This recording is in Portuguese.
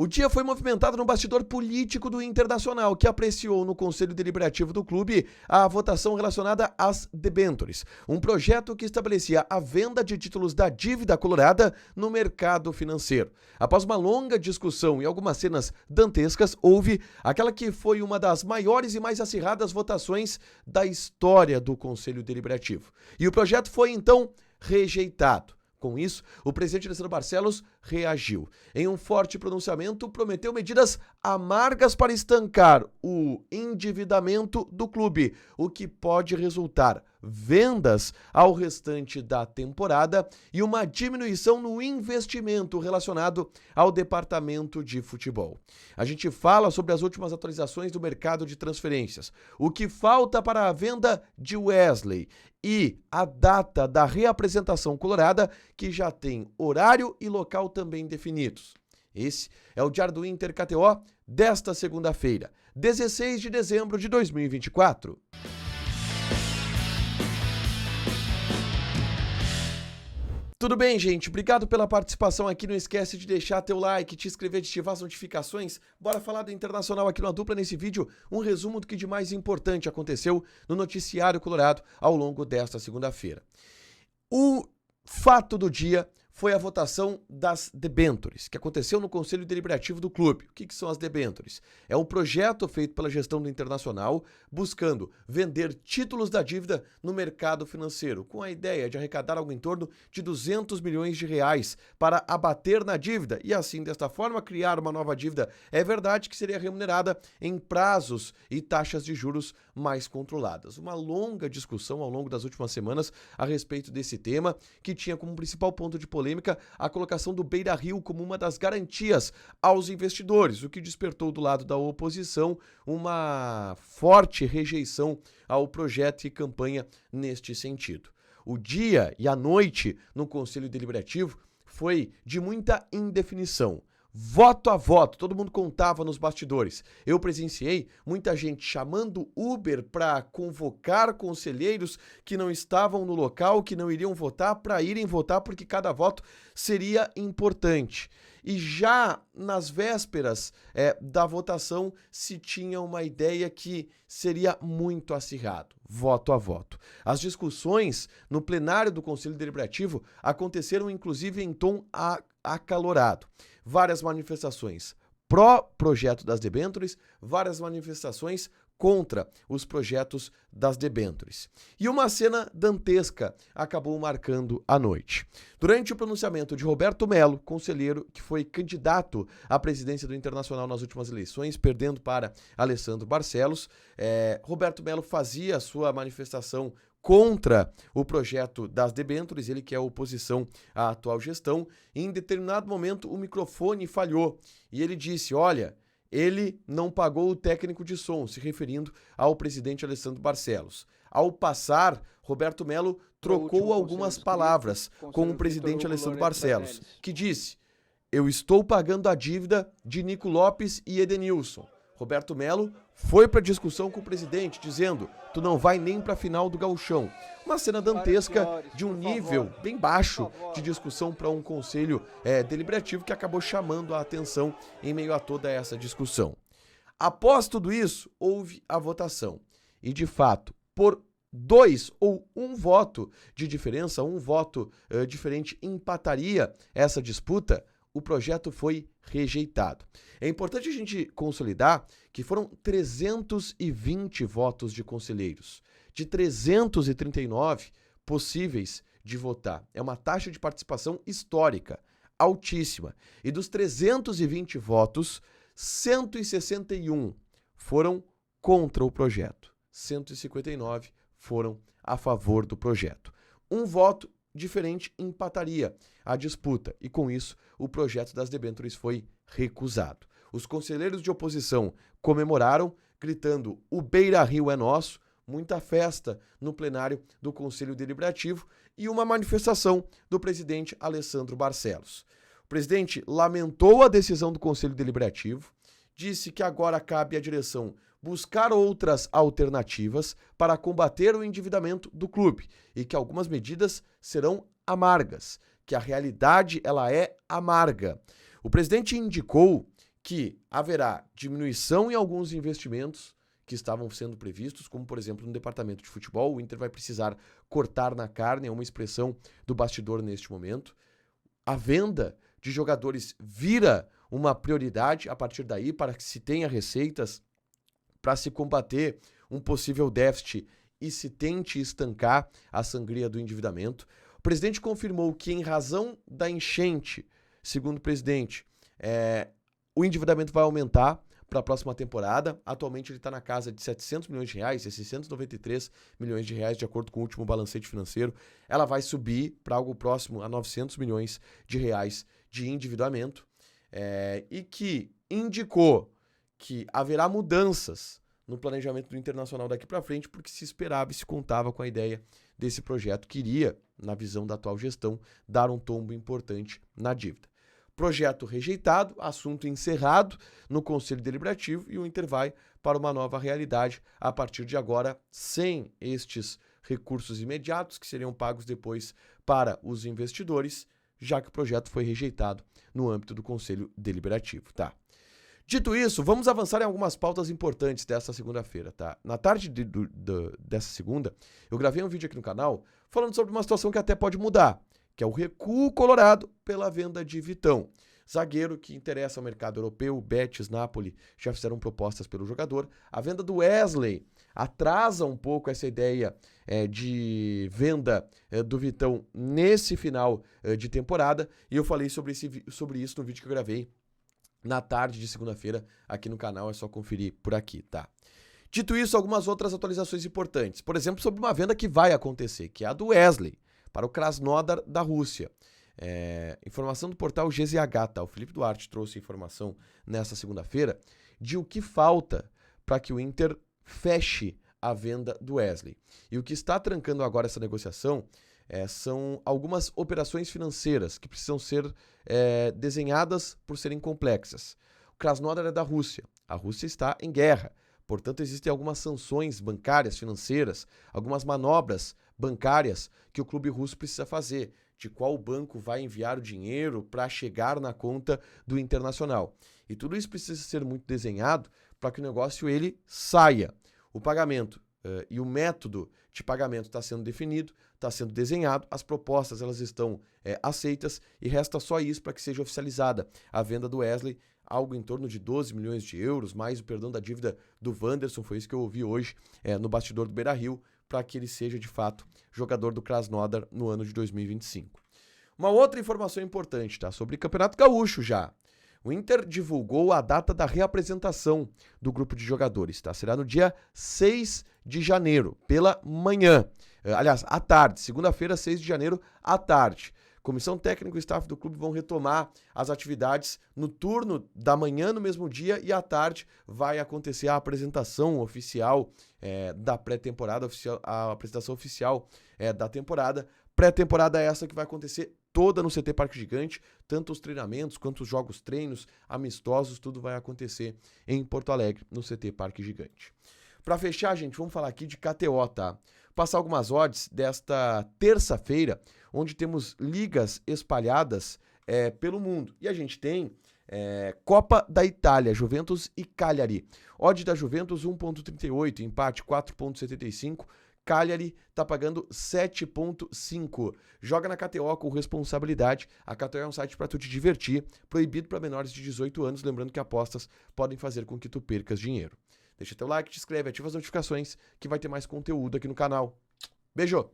O dia foi movimentado no bastidor político do Internacional, que apreciou no Conselho Deliberativo do clube a votação relacionada às debêntures, um projeto que estabelecia a venda de títulos da dívida colorada no mercado financeiro. Após uma longa discussão e algumas cenas dantescas, houve aquela que foi uma das maiores e mais acirradas votações da história do Conselho Deliberativo. E o projeto foi, então, rejeitado. Com isso, o presidente Alessandro Barcelos reagiu. Em um forte pronunciamento, prometeu medidas amargas para estancar o endividamento do clube, o que pode resultar vendas ao restante da temporada e uma diminuição no investimento relacionado ao departamento de futebol. A gente fala sobre as últimas atualizações do mercado de transferências, o que falta para a venda de Wesley e a data da reapresentação colorada, que já tem horário e local também definidos. Esse é o Diário do Inter KTO desta segunda-feira, 16 de dezembro de 2024. Tudo bem, gente? Obrigado pela participação aqui. Não esquece de deixar teu like, te inscrever, de ativar as notificações. Bora falar do Internacional aqui na Dupla nesse vídeo. Um resumo do que de mais importante aconteceu no noticiário colorado ao longo desta segunda-feira. O fato do dia foi a votação das debêntures, que aconteceu no Conselho Deliberativo do clube. O que são as debêntures? É um projeto feito pela gestão do Internacional buscando vender títulos da dívida no mercado financeiro, com a ideia de arrecadar algo em torno de 200 milhões de reais para abater na dívida e assim, desta forma, criar uma nova dívida. É verdade que seria remunerada em prazos e taxas de juros mais controladas. Uma longa discussão ao longo das últimas semanas a respeito desse tema, que tinha como principal ponto de polêmica a colocação do Beira-Rio como uma das garantias aos investidores, o que despertou do lado da oposição uma forte rejeição ao projeto e campanha neste sentido. O dia e a noite no Conselho Deliberativo foi de muita indefinição. Voto a voto, todo mundo contava nos bastidores. Eu presenciei muita gente chamando Uber para convocar conselheiros que não estavam no local, que não iriam votar, para irem votar, porque cada voto seria importante. E já nas vésperas da votação se tinha uma ideia que seria muito acirrado, voto a voto. As discussões no plenário do Conselho Deliberativo aconteceram inclusive em tom acalorado. Várias manifestações pró-projeto das debêntures, várias manifestações contra os projetos das debêntures. E uma cena dantesca acabou marcando a noite. Durante o pronunciamento de Roberto Melo, conselheiro que foi candidato à presidência do Internacional nas últimas eleições, perdendo para Alessandro Barcelos, Roberto Melo fazia a sua manifestação contra o projeto das debêntures, ele que é oposição à atual gestão. E em determinado momento o microfone falhou e ele disse, olha, ele não pagou o técnico de som, se referindo ao presidente Alessandro Barcelos. Ao passar, Roberto Melo trocou algumas palavras com o presidente Alessandro Barcelos, que disse, eu estou pagando a dívida de Nico Lopes e Edenilson. Roberto Melo foi para discussão com o presidente, dizendo, tu não vai nem para a final do Gauchão. Uma cena dantesca de um nível bem baixo de discussão para um conselho deliberativo que acabou chamando a atenção em meio a toda essa discussão. Após tudo isso, houve a votação. E, de fato, por 2 ou 1 voto de diferença, um voto diferente empataria essa disputa, o projeto foi rejeitado. É importante a gente consolidar que foram 320 votos de conselheiros, de 339 possíveis de votar. É uma taxa de participação histórica, altíssima. E dos 320 votos, 161 foram contra o projeto. 159 foram a favor do projeto. Um voto diferente empataria a disputa e, com isso, o projeto das debêntures foi recusado. Os conselheiros de oposição comemoraram, gritando, o Beira-Rio é nosso, muita festa no plenário do Conselho Deliberativo e uma manifestação do presidente Alessandro Barcelos. O presidente lamentou a decisão do Conselho Deliberativo, disse que agora cabe à direção buscar outras alternativas para combater o endividamento do clube e que algumas medidas serão amargas, que a realidade ela é amarga. O presidente indicou que haverá diminuição em alguns investimentos que estavam sendo previstos, como, por exemplo, no departamento de futebol. O Inter vai precisar cortar na carne, é uma expressão do bastidor neste momento. A venda de jogadores vira uma prioridade a partir daí para que se tenha receitas para se combater um possível déficit e se tente estancar a sangria do endividamento. O presidente confirmou que, em razão da enchente, segundo o presidente, o endividamento vai aumentar para a próxima temporada. Atualmente ele está na casa de 700 milhões de reais, 693 milhões de reais, de acordo com o último balancete financeiro. Ela vai subir para algo próximo a 900 milhões de reais de endividamento, e que indicou que haverá mudanças no planejamento do Internacional daqui para frente, porque se esperava e se contava com a ideia desse projeto que iria, na visão da atual gestão, dar um tombo importante na dívida. Projeto rejeitado, assunto encerrado no Conselho Deliberativo, e o Inter vai para uma nova realidade a partir de agora, sem estes recursos imediatos que seriam pagos depois para os investidores, já que o projeto foi rejeitado no âmbito do Conselho Deliberativo, tá? Dito isso, vamos avançar em algumas pautas importantes dessa segunda-feira, tá? Na tarde dessa segunda, eu gravei um vídeo aqui no canal falando sobre uma situação que até pode mudar, que é o recuo colorado pela venda de Vitão. Zagueiro que interessa ao mercado europeu, Betis, Napoli já fizeram propostas pelo jogador. A venda do Wesley atrasa um pouco essa ideia de venda do Vitão nesse final de temporada, e eu falei sobre isso no vídeo que eu gravei na tarde de segunda-feira aqui no canal, é só conferir por aqui, tá? Dito isso, algumas outras atualizações importantes, por exemplo, sobre uma venda que vai acontecer, que é a do Wesley para o Krasnodar da Rússia. Informação do portal GZH, tá? O Felipe Duarte trouxe informação nessa segunda-feira de o que falta para que o Inter feche a venda do Wesley. E o que está trancando agora essa negociação são algumas operações financeiras que precisam ser desenhadas por serem complexas. O Krasnodar é da Rússia. A Rússia está em guerra. Portanto, existem algumas sanções bancárias, financeiras, algumas manobras bancárias que o clube russo precisa fazer, de qual banco vai enviar o dinheiro para chegar na conta do Internacional. E tudo isso precisa ser muito desenhado para que o negócio ele saia. O pagamento e o método de pagamento está sendo definido, está sendo desenhado, as propostas elas estão aceitas e resta só isso para que seja oficializada a venda do Wesley, algo em torno de 12 milhões de euros, mais o perdão da dívida do Wanderson, foi isso que eu ouvi hoje no bastidor do Beira-Rio, para que ele seja de fato jogador do Krasnodar no ano de 2025. Uma outra informação importante, tá? Sobre Campeonato Gaúcho já. O Inter divulgou a data da reapresentação do grupo de jogadores, tá? Será no dia 6 de janeiro, pela manhã. Aliás, à tarde, segunda-feira, 6 de janeiro, à tarde. Comissão técnica e staff do clube vão retomar as atividades no turno da manhã no mesmo dia, e à tarde vai acontecer a apresentação oficial da pré-temporada, a apresentação oficial da temporada. Pré-temporada essa que vai acontecer toda no CT Parque Gigante, tanto os treinamentos quanto os jogos, treinos, amistosos, tudo vai acontecer em Porto Alegre, no CT Parque Gigante. Para fechar, gente, vamos falar aqui de KTO, tá? Passar algumas odds desta terça-feira, onde temos ligas espalhadas pelo mundo. E a gente tem Copa da Itália, Juventus e Cagliari. Odd da Juventus 1,38, empate 4,75. Cagliari tá pagando 7,5. Joga na KTO com responsabilidade. A KTO é um site para tu te divertir, proibido para menores de 18 anos, lembrando que apostas podem fazer com que tu percas dinheiro. Deixa teu like, te inscreve, ativa as notificações que vai ter mais conteúdo aqui no canal. Beijo!